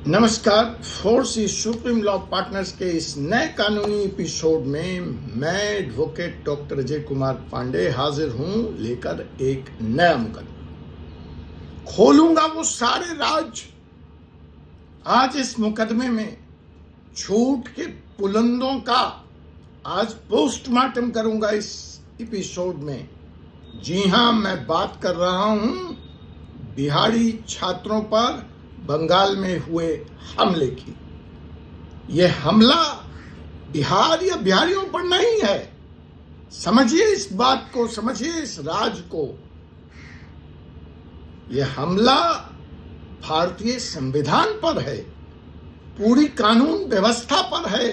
नमस्कार। Force supreme law partners के इस नए कानूनी एपिसोड में मैं एडवोकेट डॉक्टर अजय कुमार पांडे हाजिर हूं लेकर एक नया मुकदमा। खोलूंगा वो सारे राज। आज इस मुकदमे में झूठ के पुलंदों का आज पोस्टमार्टम करूंगा इस एपिसोड में। जी हां, मैं बात कर रहा हूं बिहारी छात्रों पर बंगाल में हुए हमले की। यह हमला बिहार या बिहारियों पर नहीं है। समझिए इस बात को, समझिए इस राज को। यह हमला भारतीय संविधान पर है, पूरी कानून व्यवस्था पर है,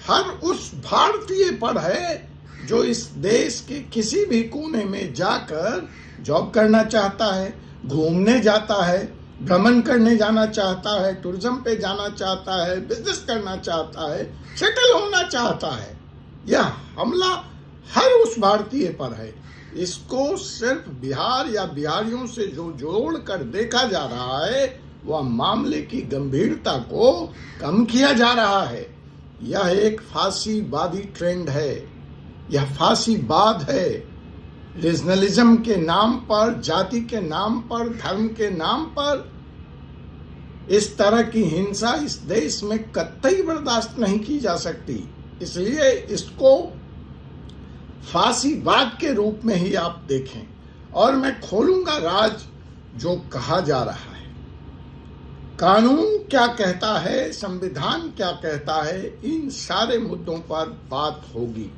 हर उस भारतीय पर है जो इस देश के किसी भी कोने में जाकर जॉब करना चाहता है, घूमने जाता है, भ्रमण करने जाना चाहता है, टूरिज्म पे जाना चाहता है, बिजनेस करना चाहता है, सेटल होना चाहता है। यह हमला हर उस भारतीय पर है। इसको सिर्फ बिहार या बिहारियों से जो जोड़ कर देखा जा रहा है वह मामले की गंभीरता को कम किया जा रहा है। यह एक फांसीवादी ट्रेंड है, यह फांसीवाद है। रीजनलिज्म के नाम पर, जाति के नाम पर, धर्म के नाम पर इस तरह की हिंसा इस देश में कतई बर्दाश्त नहीं की जा सकती। इसलिए इसको फांसीवाद के रूप में ही आप देखें। और मैं खोलूंगा राज जो कहा जा रहा है। कानून क्या कहता है, संविधान क्या कहता है, इन सारे मुद्दों पर बात होगी।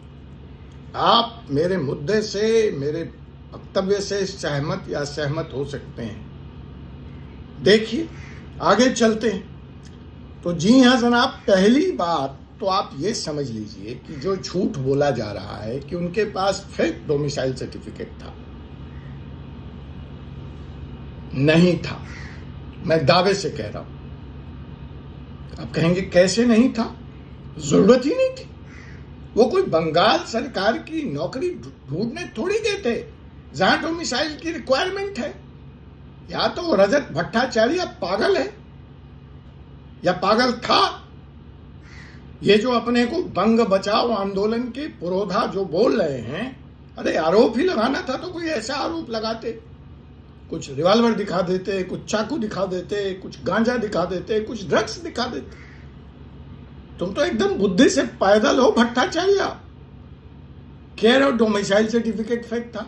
आप मेरे मुद्दे से, मेरे वक्तव्य से सहमत या असहमत हो सकते हैं। देखिए, आगे चलते हैं। तो जी हां जनाब, पहली बात तो आप ये समझ लीजिए कि जो झूठ बोला जा रहा है कि उनके पास फेक डोमिसाइल सर्टिफिकेट था, नहीं था। मैं दावे से कह रहा हूं। आप कहेंगे कैसे नहीं था? जरूरत ही नहीं थी। वो कोई बंगाल सरकार की नौकरी ढूंढने थोड़ी गए थे जहां डोमिसाइल की रिक्वायरमेंट है। या तो रजत भट्टाचार्य पागल है या पागल था। ये जो अपने को बंग बचाओ आंदोलन के पुरोधा जो बोल रहे हैं, अरे आरोप ही लगाना था तो कोई ऐसा आरोप लगाते, कुछ रिवॉल्वर दिखा देते, कुछ चाकू दिखा देते, कुछ गांजा दिखा देते, कुछ ड्रग्स दिखा देते। तुम तो एकदम बुद्धि से पैदल हो भट्टाचार्य। कह रहे हो डोमिसाइल सर्टिफिकेट फेक था।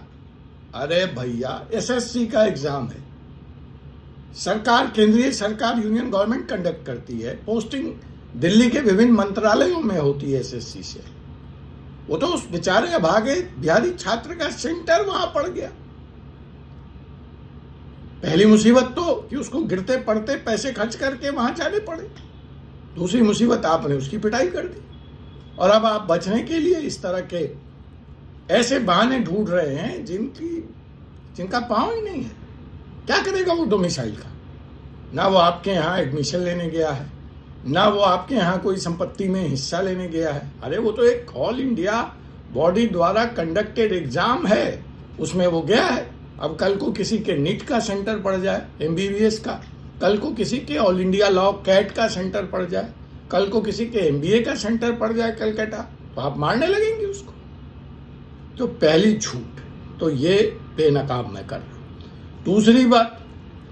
अरे भैया, एसएससी का एग्जाम है, सरकार, केंद्रीय सरकार, यूनियन गवर्नमेंट कंडक्ट करती है। पोस्टिंग दिल्ली के विभिन्न मंत्रालयों में होती है एसएससी से। वो तो उस बेचारे अभागे बिहारी छात्र का सेंटर वहां पड़ गया। पहली मुसीबत तो कि उसको गिरते पड़ते पैसे खर्च करके वहां जाने पड़े। दूसरी मुसीबत, आपने उसकी पिटाई कर दी। और अब आप बचने के लिए इस तरह के ऐसे बहाने ढूंढ रहे हैं जिनका पांव ही नहीं है। क्या करेगा वो डोमिसाइल का? ना वो आपके यहाँ एडमिशन लेने गया है, ना वो आपके यहाँ कोई संपत्ति में हिस्सा लेने गया है। अरे वो तो एक ऑल इंडिया बॉडी द्वारा कंडक्टेड एग्जाम है, उसमें वो गया है। अब कल को किसी के नीट का सेंटर पड़ जाए, एमबीबीएस का, कल को किसी के ऑल इंडिया लॉ कैट का सेंटर पड़ जाए, कल को किसी के एमबीए का सेंटर पड़ जाए कलकत्ता, तो आप मारने लगेंगे उसको। तो पहली झूठ तो ये बेनकाब मैं कर रहा हूं। दूसरी बात,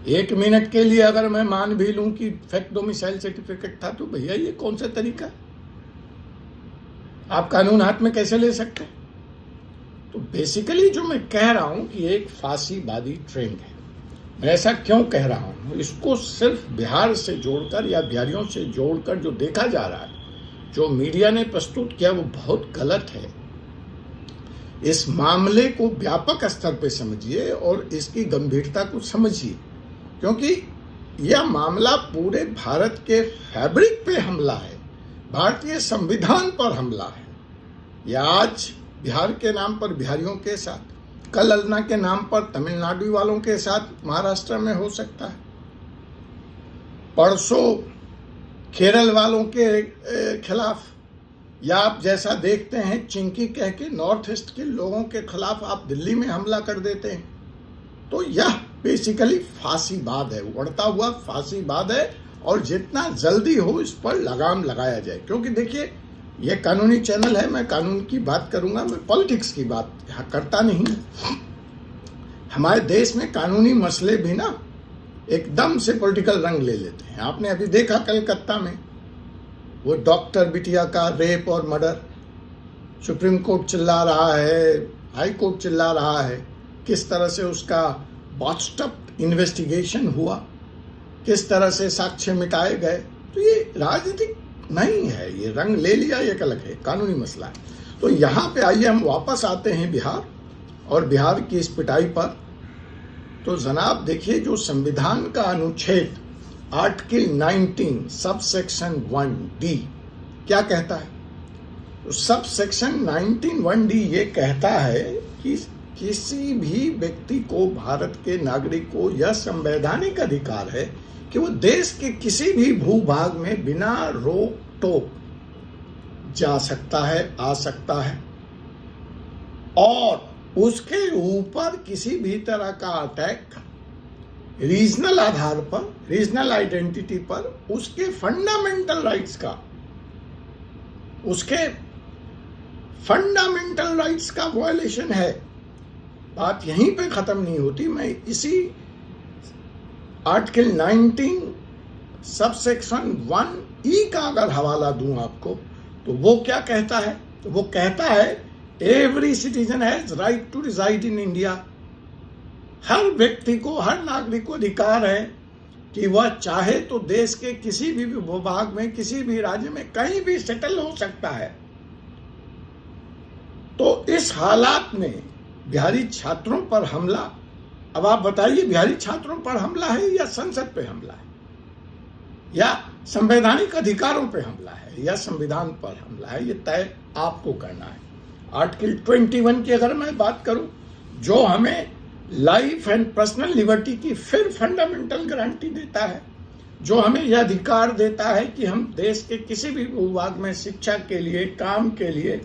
1 मिनट के लिए अगर मैं मान भी लूं कि फेक डोमिसाइल सर्टिफिकेट था, तो भैया ये कौन सा तरीका है? आप कानून हाथ में कैसे ले सकते हैं? तो बेसिकली जो मैं कह रहा हूं कि एक फांसीवादी ट्रेंड है। मैं ऐसा क्यों कह रहा हूं? इसको सिर्फ बिहार से जोड़कर या बिहारियों से जोड़कर जो देखा जा रहा है, जो मीडिया ने प्रस्तुत किया, वो बहुत गलत है। इस मामले को व्यापक स्तर पे समझिए और इसकी गंभीरता को समझिए, क्योंकि यह मामला पूरे भारत के फैब्रिक पे हमला है, भारतीय संविधान पर हमला है। यह आज बिहार के नाम पर बिहारियों के साथ, कल अलना के नाम पर तमिलनाडु वालों के साथ महाराष्ट्र में हो सकता है, परसों केरल वालों के खिलाफ, या आप जैसा देखते हैं चिंकी कह के नॉर्थ ईस्ट के लोगों के खिलाफ आप दिल्ली में हमला कर देते हैं। तो यह बेसिकली फांसीवाद है, उड़ता हुआ फांसीवाद है और जितना जल्दी हो इस पर लगाम लगाया जाए। क्योंकि देखिए, ये कानूनी चैनल है, मैं कानून की बात करूंगा, मैं पॉलिटिक्स की बात यहाँ करता नहीं। हमारे देश में कानूनी मसले भी ना एकदम से पॉलिटिकल रंग ले लेते हैं। आपने अभी देखा कलकत्ता में वो डॉक्टर बिटिया का रेप और मर्डर, सुप्रीम कोर्ट चिल्ला रहा है, हाई कोर्ट चिल्ला रहा है, किस तरह से उसका बॉटस्टअप इन्वेस्टिगेशन हुआ, किस तरह से साक्ष्य मिटाए गए। तो ये राजनीतिक नहीं है, ये रंग ले लिया, ये अलग है, कानूनी मसला है। तो यहाँ पे आइए हम वापस आते हैं बिहार और बिहार की इस पिटाई पर। तो जनाब देखिए, जो संविधान का अनुच्छेद आर्टिकल 19 सब सेक्शन 1D क्या कहता है? तो सब सेक्शन 19(1)D ये कहता है कि किसी भी व्यक्ति को, भारत के नागरिक को यह संवैधानिक अधिकार है कि वो देश के किसी भी भूभाग में बिना रोक टोक जा सकता है, आ सकता है, और उसके ऊपर किसी भी तरह का अटैक रीजनल आधार पर, रीजनल आइडेंटिटी पर, उसके फंडामेंटल राइट्स का, उसके फंडामेंटल राइट्स का वायलेशन है। बात यहीं पे खत्म नहीं होती। मैं इसी आर्टिकल 19 सब सेक्शन 1E का अगर हवाला दूं आपको, तो वो क्या कहता है? तो वो कहता है every citizen has right to reside in India. हर व्यक्ति को, हर नागरिक को अधिकार है कि वह चाहे तो देश के किसी भी भूभाग में, किसी भी राज्य में, कहीं भी सेटल हो सकता है। तो इस हालात में बिहारी छात्रों पर हमला, अब आप बताइए, बिहारी छात्रों पर हमला है या संसद पे हमला है, या संवैधानिक अधिकारों पे हमला है, या संविधान पर हमला है? ये तय आपको करना है। आर्टिकल 21 की अगर मैं बात करूं, जो हमें लाइफ एंड पर्सनल लिबर्टी की फिर फंडामेंटल गारंटी देता है, जो हमें यह अधिकार देता है कि हम देश के किसी भी भूभाग में शिक्षा के लिए, काम के लिए,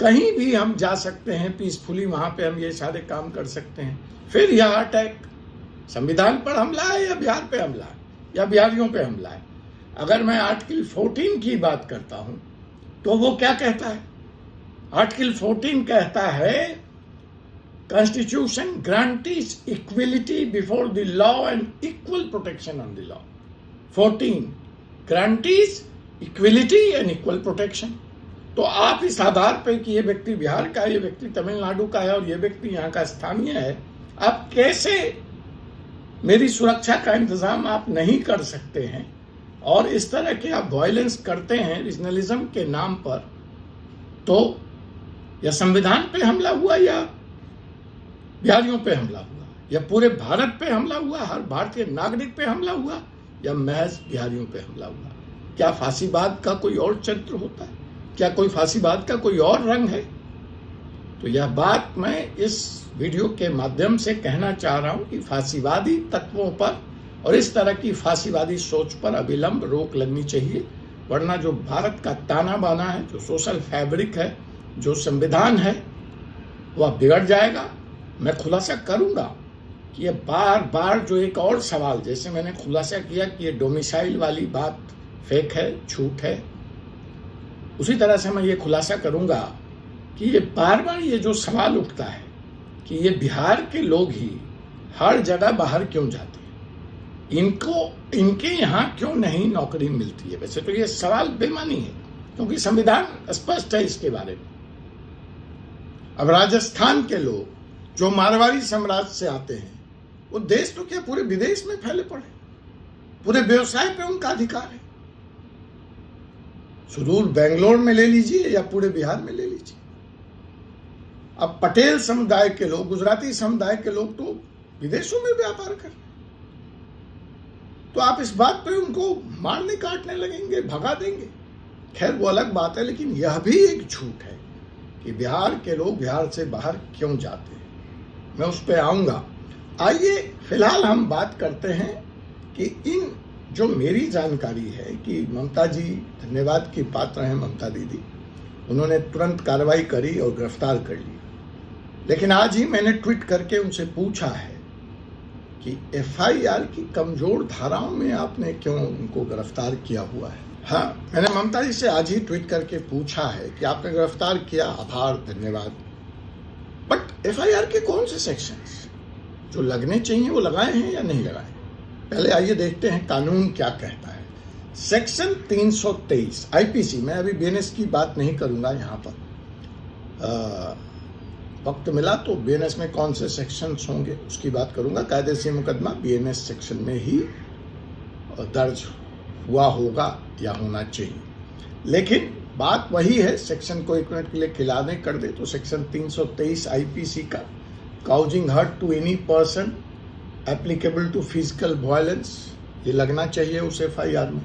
कहीं भी हम जा सकते हैं पीसफुली, वहां पे हम ये सारे काम कर सकते हैं। फिर यह अटैक संविधान पर हमला है या बिहार पे हमला है, या बिहारियों पे हमला है? अगर मैं आर्टिकल 14 की बात करता हूं, तो वो क्या कहता है? आर्टिकल 14 कहता है constitution guarantees equality before the law and equal protection on the law. 14 guarantees equality and equal protection. तो आप इस आधार पर कि ये व्यक्ति बिहार का है, ये व्यक्ति तमिलनाडु का है और ये व्यक्ति यहाँ का स्थानीय है, आप कैसे मेरी सुरक्षा का इंतजाम आप नहीं कर सकते हैं, और इस तरह के आप वायलेंस करते हैं रीजनलिज्म के नाम पर। तो या संविधान पे हमला हुआ, या बिहारियों पे हमला हुआ, या पूरे भारत पे हमला हुआ, हर भारतीय नागरिक पे हमला हुआ, या महज बिहारियों पे हमला हुआ? क्या फांसीवाद का कोई और चरित्र होता है? क्या कोई फांसीवाद का कोई और रंग है? तो यह बात मैं इस वीडियो के माध्यम से कहना चाह रहा हूं कि फांसीवादी तत्वों पर और इस तरह की फांसीवादी सोच पर अविलंब रोक लगनी चाहिए, वरना जो भारत का ताना बाना है, जो सोशल फैब्रिक है, जो संविधान है, वह बिगड़ जाएगा। मैं खुलासा करूंगा कि ये बार बार जो एक और सवाल, जैसे मैंने खुलासा किया कि ये डोमिसाइल वाली बात फेक है, झूठ है, उसी तरह से मैं ये खुलासा करूंगा कि ये बार बार ये जो सवाल उठता है कि ये बिहार के लोग ही हर जगह बाहर क्यों जाते हैं, इनके यहाँ क्यों नहीं नौकरी मिलती है? वैसे तो ये सवाल बेमानी है, क्योंकि संविधान स्पष्ट है इसके बारे में। अब राजस्थान के लोग जो मारवाड़ी साम्राज्य से आते हैं, वो देश तो क्या पूरे विदेश में फैले पड़े, पूरे व्यवसाय पे उनका अधिकार है। सुदूर बेंगलोर में ले लीजिए या पूरे बिहार में ले लीजिए। अब पटेल समुदाय के लोग, गुजराती समुदाय के लोग तो विदेशों में व्यापार कर रहे हैं। तो आप इस बात पे उनको मारने काटने लगेंगे, भगा देंगे, खैर वो अलग बात है। लेकिन यह भी एक झूठ है कि बिहार के लोग बिहार से बाहर क्यों जाते हैं, मैं उस पर आऊंगा। आइए फिलहाल हम बात करते हैं कि इन जो मेरी जानकारी है कि ममता जी धन्यवाद की पात्र हैं, ममता दीदी, उन्होंने तुरंत कार्रवाई करी और गिरफ्तार कर लिया। लेकिन आज ही मैंने ट्वीट करके उनसे पूछा है कि एफआईआर की कमजोर धाराओं में आपने क्यों उनको गिरफ्तार किया हुआ है। हाँ, मैंने ममता जी से आज ही ट्वीट करके पूछा है कि आपने गिरफ्तार किया, आभार, धन्यवाद, बट एफआईआर के कौन से सेक्शंस जो लगने चाहिए वो लगाए हैं या नहीं लगाए। पहले आइए देखते हैं कानून क्या कहता है। सेक्शन 323 आईपीसी, मैं अभी बीएनएस की बात नहीं करूंगा यहाँ पर, वक्त मिला तो बीएनएस में कौन से सेक्शंस होंगे उसकी बात करूंगा। कायदे से मुकदमा बीएनएस सेक्शन में ही दर्ज हुआ होगा या होना चाहिए, लेकिन बात वही है। सेक्शन को एक मिनट के लिए खिलाने कर दे तो सेक्शन 323 आईपीसी का causing hurt to any person applicable to physical violence, ये लगना चाहिए उस एफआईआर में।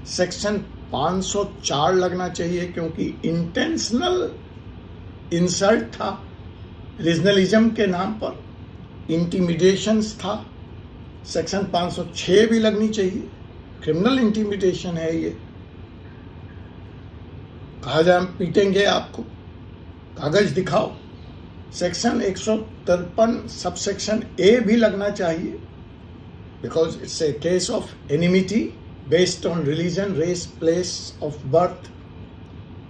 सेक्शन 504 लगना चाहिए क्योंकि इंटेंशनल इंसल्ट था, रीजनलिज्म के नाम पर इंटिमिडेशंस था। सेक्शन 506 भी लगनी चाहिए, क्रिमिनल इंटिमिडेशन है ये, कहा जाए हम पीटेंगे आपको, कागज दिखाओ। सेक्शन 153 सबसेक्शन ए भी लगना चाहिए because it's a case of enmity based on religion, race, place of birth,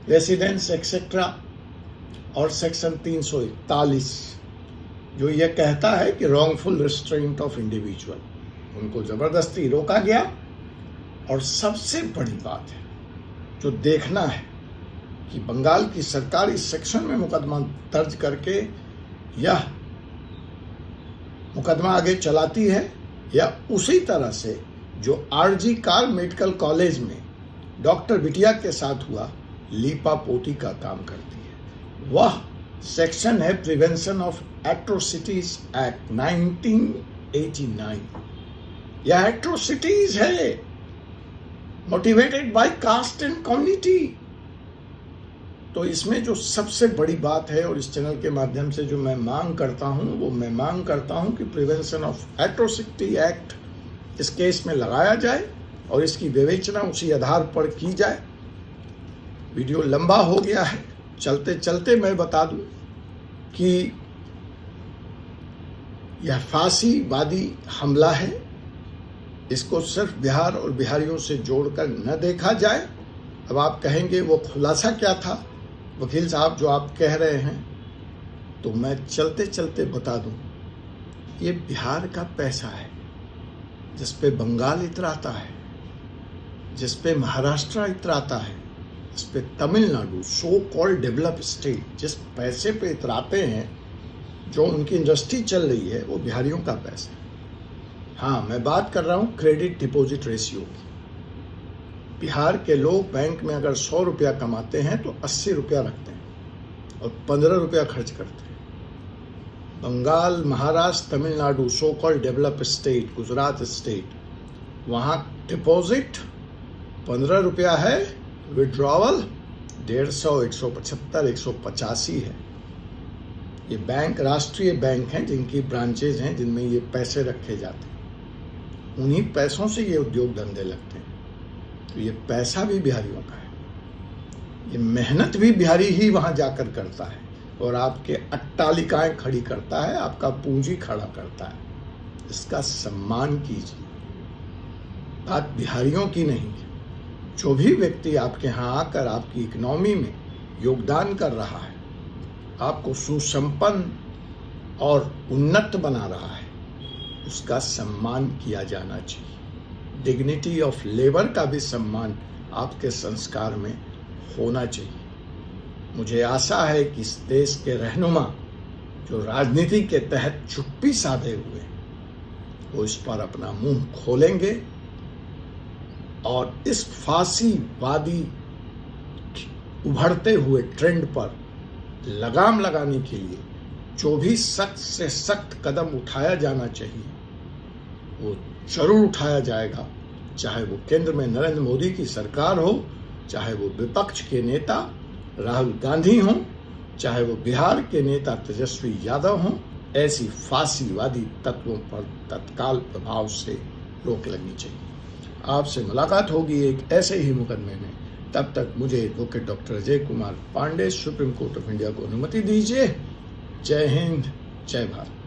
residence etcetera. और सेक्शन 341 जो ये कहता है कि रॉन्गफुल रिस्ट्रेंट ऑफ इंडिविजुअल, उनको जबरदस्ती रोका गया। और सबसे बड़ी बात है जो देखना है कि बंगाल की सरकार इस सेक्शन में मुकदमा दर्ज करके यह मुकदमा आगे चलाती है या उसी तरह से जो आरजी कार मेडिकल कॉलेज में डॉक्टर बिटिया के साथ हुआ लीपा पोती का काम करती है। वह सेक्शन है प्रिवेंशन ऑफ एट्रोसिटीज एक्ट 1989। यह एट्रोसिटीज है motivated by caste and community. तो इसमें जो सबसे बड़ी बात है और इस चैनल के माध्यम से जो मैं मांग करता हूं वो मैं मांग करता हूं कि प्रिवेंशन ऑफ एट्रोसिटी एक्ट इस केस में लगाया जाए और इसकी विवेचना उसी आधार पर की जाए। वीडियो लंबा हो गया है, चलते चलते मैं बता दूं कि यह फांसीवादी हमला है, इसको सिर्फ बिहार और बिहारियों से जोड़कर न देखा जाए। अब आप कहेंगे वो खुलासा क्या था वकील साहब जो आप कह रहे हैं, तो मैं चलते चलते बता दूं, ये बिहार का पैसा है जिस पे बंगाल इतराता है, जिस पे महाराष्ट्र इतराता है, जिस पे Tamil Nadu so called develop state जिस पैसे पे इतराते हैं, जो उनकी इंडस्ट्री चल रही है वो बिहारियों का पैसा है। हाँ, मैं बात कर रहा हूँ क्रेडिट डिपॉजिट रेशियो की। बिहार के लोग बैंक में अगर 100 रुपया कमाते हैं तो 80 रुपया रखते हैं और 15 रुपया खर्च करते हैं। Bengal, Maharashtra, Tamil Nadu so called develop state, Gujarat state, वहाँ डिपॉजिट 15 रुपया है, विड्रॉवल 150, 175, 185 है। ये बैंक राष्ट्रीय बैंक हैं जिनकी ब्रांचेज हैं जिनमें ये पैसे रखे जाते हैं, उन्हीं पैसों से ये उद्योग धंधे लगते हैं। तो ये पैसा भी बिहारियों का है, ये मेहनत भी बिहारी ही वहाँ जाकर करता है और आपके अट्टालिकाएं खड़ी करता है, आपका पूंजी खड़ा करता है। इसका सम्मान कीजिए। बात बिहारियों की नहीं है। जो भी व्यक्ति आपके यहाँ आकर आपकी इकोनॉमी में योगदान कर रहा है, आपको सुसंपन्न और उन्नत बना रहा है, उसका सम्मान किया जाना चाहिए। डिग्निटी ऑफ लेबर का भी सम्मान आपके संस्कार में होना चाहिए। मुझे आशा है कि इस देश के रहनुमा जो राजनीति के तहत चुप्पी साधे हुए वो इस पर अपना मुंह खोलेंगे और इस फांसीवादी उभरते हुए ट्रेंड पर लगाम लगाने के लिए जो भी सख्त से सख्त कदम उठाया जाना चाहिए वो जरूर उठाया जाएगा। चाहे वो केंद्र में नरेंद्र मोदी की सरकार हो, चाहे वो विपक्ष के नेता राहुल गांधी हों, चाहे वो बिहार के नेता तेजस्वी यादव हों, ऐसी फांसीवादी तत्वों पर तत्काल प्रभाव से रोक लगनी चाहिए। आपसे मुलाकात होगी एक ऐसे ही मुकदमे में। तब तक मुझे advocate doctor Ajay Kumar Pandey, supreme court of India को अनुमति दीजिए। जय हिंद, जय भारत।